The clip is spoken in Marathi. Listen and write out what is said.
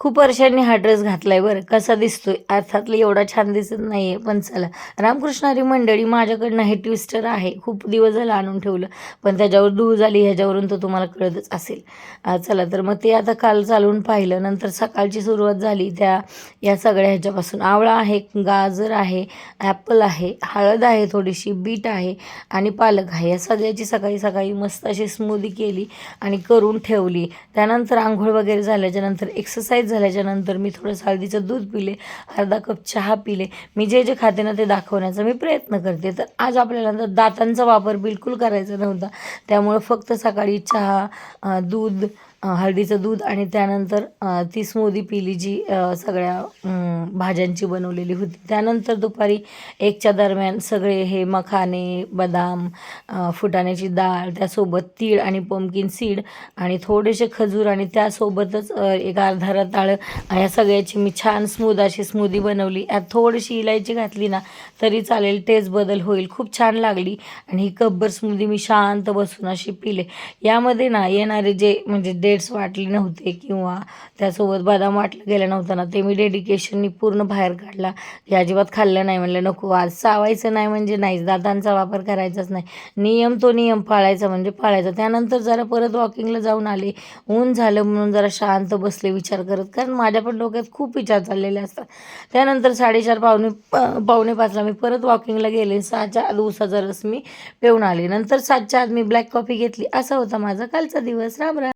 खूप वर्षांनी हा ड्रेस घातलाय बरं. कसा दिसतोय? अर्थातलं एवढा छान दिसत नाहीये, पण चला. रामकृष्ण हरी मंडळी माझ्याकडनं हे ट्विस्टर आहे. खूप दिवस झालं आणून ठेवलं, पण त्याच्यावर धूळ झाली ह्याच्यावरून तर तुम्हाला कळतच असेल. चला तर मग ते आता काल चालवून पाहिलं. नंतर सकाळची सुरुवात झाली या सगळ्या ह्याच्यापासून. आवळा आहे, गाजर आहे, ॲपल आहे, हळद आहे, थोडीशी बीट आहे आणि पालक आहे. या सगळ्याची सकाळी सकाळी मस्त अशी स्मूदी केली आणि करून ठेवली. त्यानंतर अंघोळ वगैरे झाल्याच्यानंतर एक्सरसाइज झाल्याच्यानंतर मी थोडंसं हळदीचं दूध पिले, अर्धा कप चहा पिले. मी जे जे खाते ना ते दाखवण्याचा मी प्रयत्न करते. तर आज आपल्याला ना दातांचा वापर बिलकुल करायचा नव्हता. त्यामुळं फक्त सकाळी चहा, दूध, हळदीचं दूध आणि त्यानंतर ती स्मूदी पिली जी सगळ्या भाज्यांची बनवलेली होती. त्यानंतर दुपारी 1च्या दरम्यान सगळे हे मखाने, बदाम, फुटाण्याची डाळ, त्यासोबत तीळ आणि पंपकिन सीड आणि थोडेसे खजूर आणि त्यासोबतच एक अर्धा रताळं या सगळ्याची मी छान स्मूद अशी स्मूदी बनवली. यात थोडीशी इलायची घातली ना तरी चालेल, टेस्ट बदल होईल. खूप छान लागली आणि ही कपभर स्मूदी मी शांत बसून अशी पिले. यामध्ये ना येणारे जे म्हणजे डेट्स वाटले नव्हते किंवा त्यासोबत बदाम वाटलं गेलं नव्हतं ना, ते मी डेडिकेशननी पूर्ण बाहेर काढला. हे अजिबात खाल्लं नाही. म्हणलं नको, आज चावायचं नाही म्हणजे नाहीच, दातांचा वापर करायचाच नाही. नियम तो नियम पाळायचा म्हणजे पाळायचा. त्यानंतर जरा परत वॉकिंगला जाऊन आले. ऊन झालं म्हणून जरा शांत बसले विचार करत, कारण माझ्या पण डोक्यात खूप विचार चाललेले असतात. त्यानंतर 4:30 पावणे 5ला मी परत वॉकिंगला गेले. 6च्या आत ऊसाचा रस मी पिऊन आले. नंतर 7च्या आत मी ब्लॅक कॉफी घेतली. असा होता माझा कालचा दिवस. राम राम.